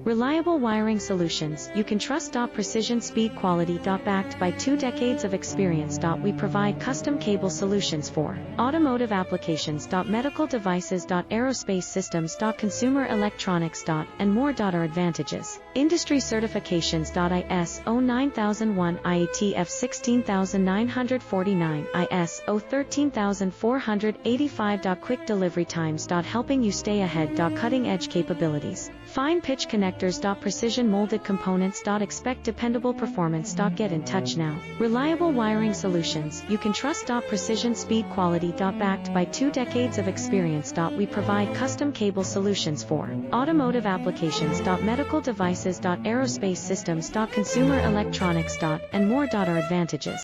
Reliable wiring solutions you can trust. Precision, speed, quality. Backed by 2 decades of experience. We provide custom cable solutions for automotive applications. Medical devices. Aerospace systems. Consumer electronics. And more. Our advantages: industry certifications. ISO 9001, IATF 16949, ISO 13485. Quick delivery times. Helping you stay ahead. Cutting edge capabilities. Fine pitch connectors. Precision molded components. Expect dependable performance. Get in touch now. Reliable wiring solutions you can trust. Precision, speed, quality. Backed by 2 decades of experience. We provide custom cable solutions for automotive applications. Medical devices. Aerospace systems. Consumer electronics. And more. Our advantages: